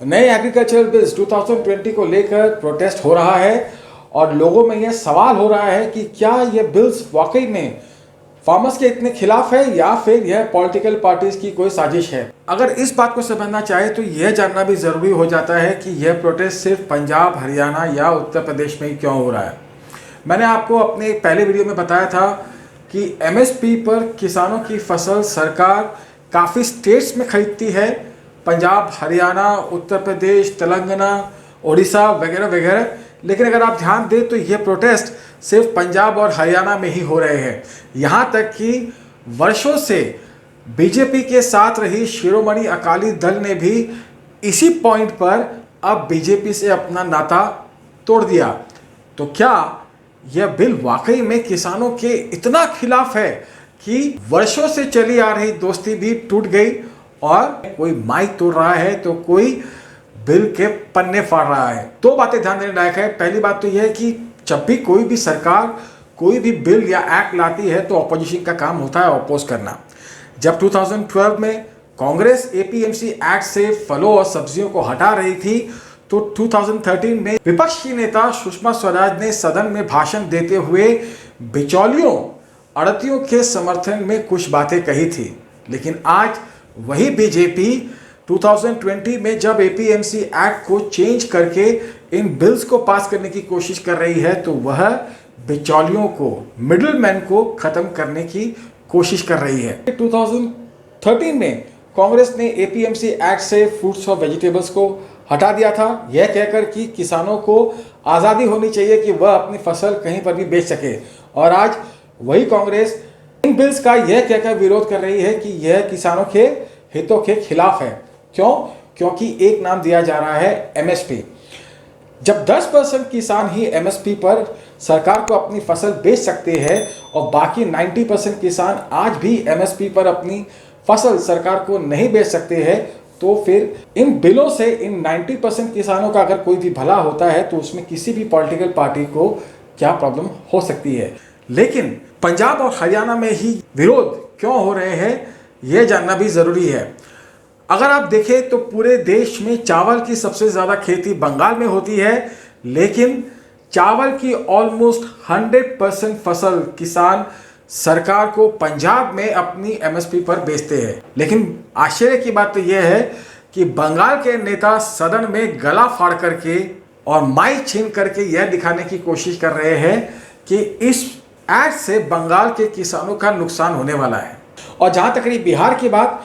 नए agricultural bills 2020 को लेकर प्रोटेस्ट हो रहा है और लोगों में यह सवाल हो रहा है कि क्या यह बिल्स वाकई में फार्मर्स के इतने खिलाफ है या फिर यह पॉलिटिकल पार्टीज की कोई साजिश है। अगर इस बात को समझना चाहे तो यह जानना भी ज़रूरी हो जाता है कि यह प्रोटेस्ट सिर्फ पंजाब, हरियाणा या उत्तर प्रदेश में ही क्यों हो रहा है। मैंने आपको अपने पहले वीडियो में बताया था कि एमएसपी पर किसानों की फसल सरकार काफ़ी स्टेट्स में खरीदती है, पंजाब, हरियाणा, उत्तर प्रदेश, तेलंगाना, उड़ीसा वगैरह वगैरह। लेकिन अगर आप ध्यान दें तो ये प्रोटेस्ट सिर्फ पंजाब और हरियाणा में ही हो रहे हैं। यहाँ तक कि वर्षों से बीजेपी के साथ रही शिरोमणि अकाली दल ने भी इसी पॉइंट पर अब बीजेपी से अपना नाता तोड़ दिया। तो क्या यह बिल वाकई में किसानों के इतना खिलाफ है कि वर्षों से चली आ रही दोस्ती भी टूट गई और कोई माइक तोड़ रहा है तो कोई बिल के पन्ने फाड़ रहा है। दो बातें ध्यान देने लायक है। पहली बात तो यह है कि जब भी कोई भी सरकार कोई भी बिल या एक्ट लाती है तो ऑपोजिशन का काम होता है अपोज करना। जब 2012 में कांग्रेस एपीएमसी एक्ट से फलों और सब्जियों को हटा रही थी तो 2013 में विपक्ष की नेता सुषमा स्वराज ने सदन में भाषण देते हुए बिचौलियों, आड़तियों के समर्थन में कुछ बातें कही थी। लेकिन आज वही बीजेपी 2020 में जब एपीएमसी एक्ट को चेंज करके इन बिल्स को पास करने की कोशिश कर रही है तो वह बिचौलियों को, मिडिलमैन को खत्म करने की कोशिश कर रही है। 2013 में कांग्रेस ने एपीएमसी एक्ट से फ्रूट्स और वेजिटेबल्स को हटा दिया था, यह कहकर कि किसानों को आज़ादी होनी चाहिए कि वह अपनी फसल कहीं पर भी बेच सके। और आज वही कांग्रेस इन बिल्स का यह कहकर विरोध कर रही है कि यह किसानों के हितों के खिलाफ है। क्यों? क्योंकि एक नाम दिया जा रहा है एमएसपी। जब 10% किसान ही एमएसपी पर सरकार को अपनी फसल बेच सकते हैं और बाकी 90% किसान आज भी एमएसपी पर अपनी फसल सरकार को नहीं बेच सकते हैं, तो फिर इन बिलों से इन 90% किसानों का अगर कोई भी भला होता है तो उसमें किसी भी पॉलिटिकल पार्टी को क्या प्रॉब्लम हो सकती है। लेकिन पंजाब और हरियाणा में ही विरोध क्यों हो रहे हैं यह जानना भी ज़रूरी है। अगर आप देखें तो पूरे देश में चावल की सबसे ज़्यादा खेती बंगाल में होती है, लेकिन चावल की ऑलमोस्ट 100% फसल किसान सरकार को पंजाब में अपनी एमएसपी पर बेचते हैं। लेकिन आश्चर्य की बात तो यह है कि बंगाल के नेता सदन में गला फाड़ करके और माइक छीन करके यह दिखाने की कोशिश कर रहे हैं कि इस एक्ट से बंगाल के किसानों का नुकसान होने वाला है। और जहाँ तक रही बिहार की बात,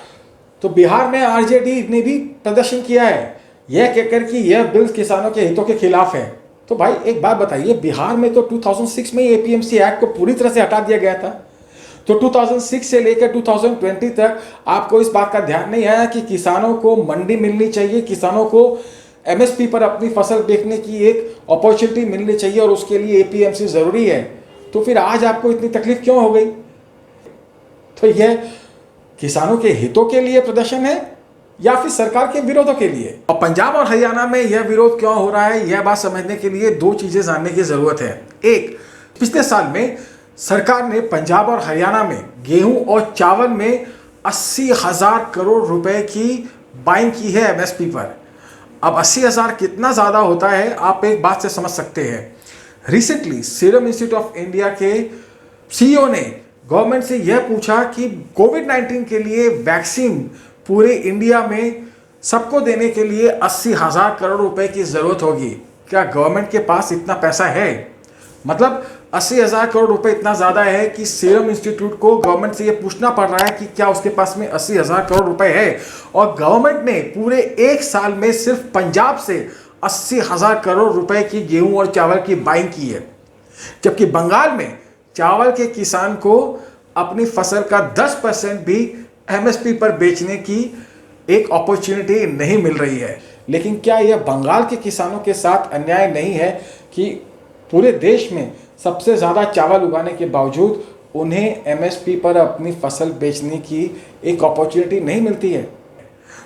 तो बिहार में आरजेडी ने भी प्रदर्शन किया है यह कहकर कि यह बिल किसानों के हितों के खिलाफ है। तो भाई एक बात बताइए, बिहार में तो 2006 में एपीएमसी एक्ट को पूरी तरह से हटा दिया गया था, तो 2006 से लेकर 2020 तक आपको इस बात का ध्यान नहीं आया कि किसानों को मंडी मिलनी चाहिए, किसानों को एमएसपी पर अपनी फसल बेचने की एक अपॉर्चुनिटी मिलनी चाहिए और उसके लिए एपीएमसी ज़रूरी है। तो फिर आज आपको इतनी तकलीफ क्यों हो गई? तो यह किसानों के हितों के लिए प्रदर्शन है या फिर सरकार के विरोधों के लिए? और पंजाब और हरियाणा में यह विरोध क्यों हो रहा है यह बात समझने के लिए दो चीजें जानने की जरूरत है। एक, पिछले साल में सरकार ने पंजाब और हरियाणा में गेहूं और चावल में 80,000 करोड़ रुपए की बाइंग की है एमएसपी पर। अब 80,000 कितना ज्यादा होता है आप एक बात से समझ सकते हैं। Recently serum institute of India के सीईओ ने गवर्नमेंट से यह पूछा कि कोविड-19 के लिए वैक्सीन पूरे इंडिया में सबको देने के लिए 80,000 करोड़ रुपए की ज़रूरत होगी। क्या गवर्नमेंट के पास इतना पैसा है? मतलब 80,000 करोड़ रुपए इतना ज़्यादा है कि सीरम इंस्टीट्यूट को गवर्नमेंट से यह पूछना पड़ रहा है कि क्या उसके पास में 80,000 करोड़ रुपए है। और गवर्नमेंट ने पूरे एक साल में सिर्फ पंजाब से 80,000 करोड़ रुपए की गेहूं और चावल की बाइंग की है, जबकि बंगाल में चावल के किसान को अपनी फसल का 10% भी एमएसपी पर बेचने की एक अपॉर्चुनिटी नहीं मिल रही है। लेकिन क्या यह बंगाल के किसानों के साथ अन्याय नहीं है कि पूरे देश में सबसे ज़्यादा चावल उगाने के बावजूद उन्हें एमएसपी पर अपनी फसल बेचने की एक अपॉर्चुनिटी नहीं मिलती है?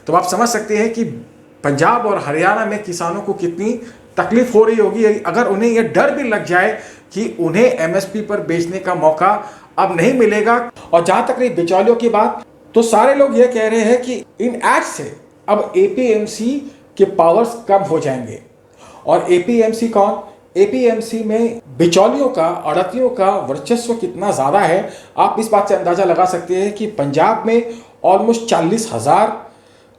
तो आप समझ सकते हैं कि पंजाब और हरियाणा में किसानों को कितनी तकलीफ हो रही होगी अगर उन्हें यह डर भी लग जाए कि उन्हें एमएसपी पर बेचने का मौका अब नहीं मिलेगा। और जहां तक रही बिचौलियों की बात, तो सारे लोग यह कह रहे हैं कि इन एक्ट से अब एपीएमसी के पावर्स कम हो जाएंगे। और एपीएमसी कौन? एपीएमसी में बिचौलियों का, आड़तियों का वर्चस्व कितना ज़्यादा है, आप इस बात से अंदाज़ा लगा सकते हैं कि पंजाब में ऑलमोस्ट 40,000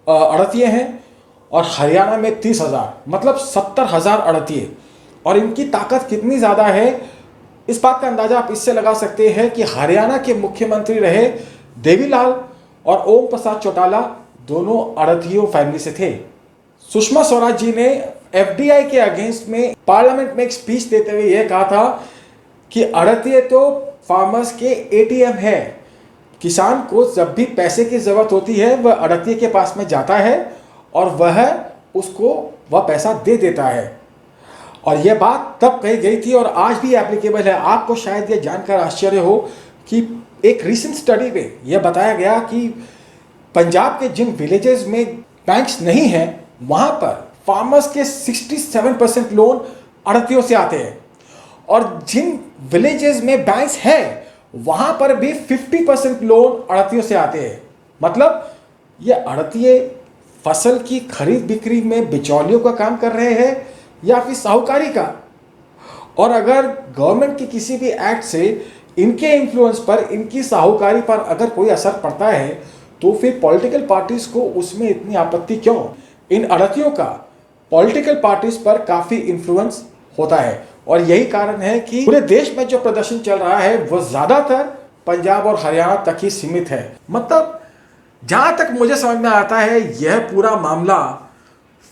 आड़तिये हैं और हरियाणा में 30,000, मतलब 70,000 आड़तिये। और इनकी ताकत कितनी ज़्यादा है, इस बात का अंदाज़ा आप इससे लगा सकते हैं कि हरियाणा के मुख्यमंत्री रहे देवीलाल और ओम प्रसाद चौटाला दोनों आड़तियों फैमिली से थे। सुषमा स्वराज जी ने एफडीआई के अगेंस्ट में पार्लियामेंट में एक स्पीच देते हुए यह कहा था कि आड़तिये तो फार्मर्स के एटीएम है। किसान को जब भी पैसे की जरूरत होती है वह आड़तिये के पास में जाता है और वह उसको वह पैसा दे देता है। और यह बात तब कही गई थी और आज भी एप्लीकेबल है। आपको शायद यह जानकर आश्चर्य हो कि एक रीसेंट स्टडी में यह बताया गया कि पंजाब के जिन विलेजेस में बैंक्स नहीं हैं वहां पर फार्मर्स के 67% लोन आड़तियों से आते हैं और जिन विलेजेस में बैंक्स हैं वहां पर भी 50% लोन आड़तियों से आते हैं। मतलब ये आड़तिये फसल की खरीद बिक्री में बिचौलियों का काम कर रहे हैं या फिर साहूकारी का। और अगर गवर्नमेंट के किसी भी एक्ट से इनके इन्फ्लुएंस पर, इनकी साहूकारी पर अगर कोई असर पड़ता है तो फिर पॉलिटिकल पार्टीज को उसमें इतनी आपत्ति क्यों? इन आड़तियों का पॉलिटिकल पार्टीज पर काफी इन्फ्लुएंस होता है और यही कारण है कि पूरे देश में जो प्रदर्शन चल रहा है वह ज्यादातर पंजाब और हरियाणा तक ही सीमित है। मतलब जहां तक मुझे समझ में आता है यह पूरा मामला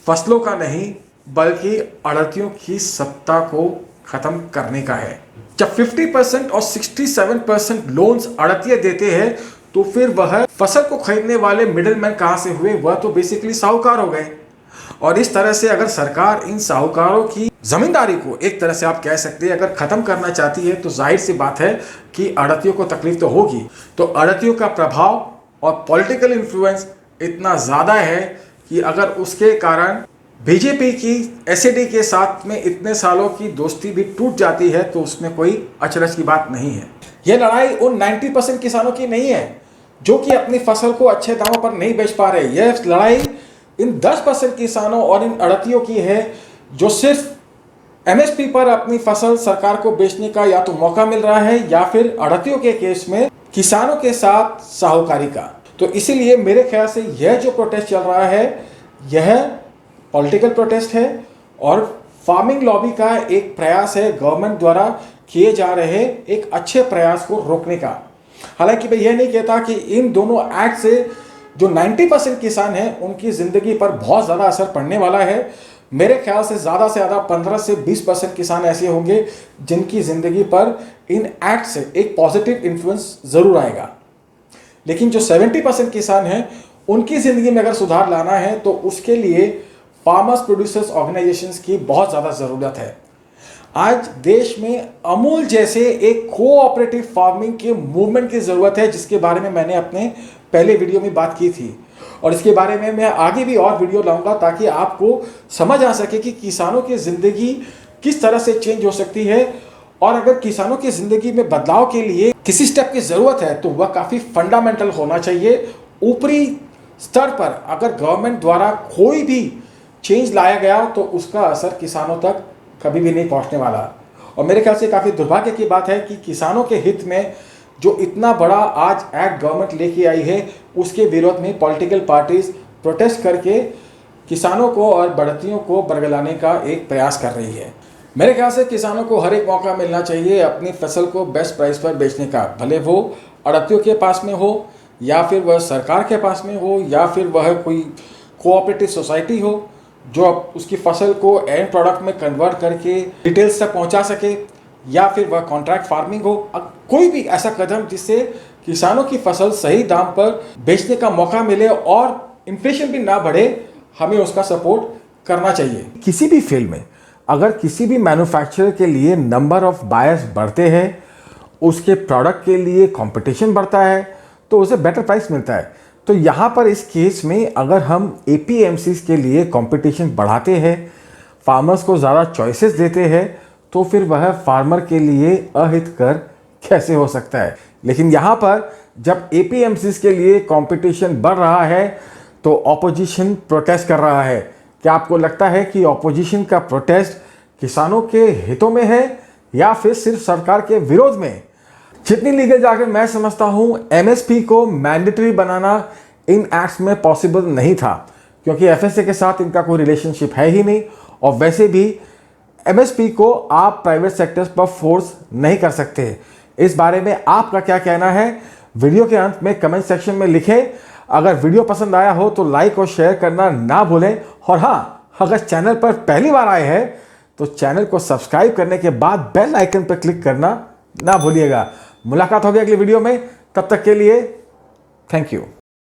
फसलों का नहीं बल्कि आड़तियों की सत्ता को खत्म करने का है। जब 50% और 67% लोन्स आड़तिये देते हैं तो फिर वह फसल को खरीदने वाले मिडिलमैन कहां से हुए? वह तो बेसिकली साहूकार हो गए। और इस तरह से अगर सरकार इन साहूकारों की जमींदारी को एक तरह से आप कह सकते हैं अगर खत्म करना चाहती है तो जाहिर सी बात है कि आड़तियों को तकलीफ तो होगी। तो आड़तियों का प्रभाव और पॉलिटिकल इन्फ्लुएंस इतना ज़्यादा है कि अगर उसके कारण बीजेपी की एसएडी के साथ में इतने सालों की दोस्ती भी टूट जाती है तो उसमें कोई अचरज की बात नहीं है। यह लड़ाई उन 90% किसानों की नहीं है जो कि अपनी फसल को अच्छे दामों पर नहीं बेच पा रहे। यह लड़ाई इन 10% किसानों और इन आड़तियों की है जो सिर्फ एमएसपी पर अपनी फसल सरकार को बेचने का या तो मौका मिल रहा है या फिर आड़तियों के केस में किसानों के साथ साहूकारी का। तो इसीलिए मेरे ख्याल से यह जो प्रोटेस्ट चल रहा है यह पॉलिटिकल प्रोटेस्ट है और फार्मिंग लॉबी का एक प्रयास है गवर्नमेंट द्वारा किए जा रहे एक अच्छे प्रयास को रोकने का। हालांकि मैं यह नहीं कहता कि इन दोनों एक्ट से जो 90% किसान हैं उनकी ज़िंदगी पर बहुत ज़्यादा असर पड़ने वाला है। मेरे ख्याल से ज़्यादा 15 से 20% किसान ऐसे होंगे जिनकी ज़िंदगी पर इन एक्ट से एक पॉजिटिव इन्फ्लुएंस ज़रूर आएगा। लेकिन जो 70% किसान हैं उनकी ज़िंदगी में अगर सुधार लाना है तो उसके लिए फार्मर्स प्रोड्यूसर्स ऑर्गेनाइजेशंस की बहुत ज़्यादा ज़रूरत है। आज देश में अमूल जैसे एक कोऑपरेटिव फार्मिंग के मूवमेंट की ज़रूरत है जिसके बारे में मैंने अपने पहले वीडियो में बात की थी और इसके बारे में मैं आगे भी और वीडियो लाऊंगा ताकि आपको समझ आ सके कि किसानों की ज़िंदगी किस तरह से चेंज हो सकती है। और अगर किसानों की ज़िंदगी में बदलाव के लिए किसी स्टेप की ज़रूरत है तो वह काफ़ी फंडामेंटल होना चाहिए। ऊपरी स्तर पर अगर गवर्नमेंट द्वारा कोई भी चेंज लाया गया तो उसका असर किसानों तक कभी भी नहीं पहुंचने वाला। और मेरे ख्याल से काफ़ी दुर्भाग्य की बात है कि किसानों के हित में जो इतना बड़ा आज एक्ट गवर्नमेंट लेके आई है उसके विरोध में पॉलिटिकल पार्टीज प्रोटेस्ट करके किसानों को और बढ़तियों को बरगलाने का एक प्रयास कर रही है। मेरे ख्याल से किसानों को हर एक मौका मिलना चाहिए अपनी फसल को बेस्ट प्राइस पर बेचने का, भले वो आड़तियों के पास में हो या फिर वह सरकार के पास में हो या फिर वह कोई कोऑपरेटिव सोसाइटी हो जो उसकी फसल को एंड प्रोडक्ट में कन्वर्ट करके डिटेल्स तक पहुंचा सके या फिर वह कॉन्ट्रैक्ट फार्मिंग हो। कोई भी ऐसा कदम जिससे किसानों की फसल सही दाम पर बेचने का मौका मिले और इन्फ्लेशन भी ना बढ़े, हमें उसका सपोर्ट करना चाहिए। किसी भी फील्ड में अगर किसी भी मैन्युफैक्चरर के लिए नंबर ऑफ बायर्स बढ़ते हैं, उसके प्रोडक्ट के लिए कंपटीशन बढ़ता है तो उसे बेटर प्राइस मिलता है। तो यहाँ पर इस केस में अगर हम एपीएमसीज के लिए कंपटीशन बढ़ाते हैं, फार्मर्स को ज़्यादा चॉइसेस देते हैं तो फिर वह फार्मर के लिए अहितकर कैसे हो सकता है। लेकिन यहाँ पर जब एपीएमसीज के लिए कंपटीशन बढ़ रहा है तो ऑपोजिशन प्रोटेस्ट कर रहा है क्या आपको लगता है कि ऑपोजिशन का प्रोटेस्ट किसानों के हितों में है या फिर सिर्फ सरकार के विरोध में? जितनी लीगल जाकर मैं समझता हूं, एमएसपी को मैंडेटरी बनाना इन एक्ट्स में पॉसिबल नहीं था, क्योंकि एफएसए के साथ इनका कोई रिलेशनशिप है ही नहीं। और वैसे भी एमएसपी को आप प्राइवेट सेक्टर्स पर फोर्स नहीं कर सकते। इस बारे में आपका क्या कहना है, वीडियो के अंत में कमेंट सेक्शन में लिखें। अगर वीडियो पसंद आया हो तो लाइक और शेयर करना ना भूलें। और हाँ, अगर चैनल पर पहली बार आए हैं तो चैनल को सब्सक्राइब करने के बाद बेल आइकन पर क्लिक करना ना भूलिएगा। मुलाकात होगी अगली वीडियो में, तब तक के लिए थैंक यू।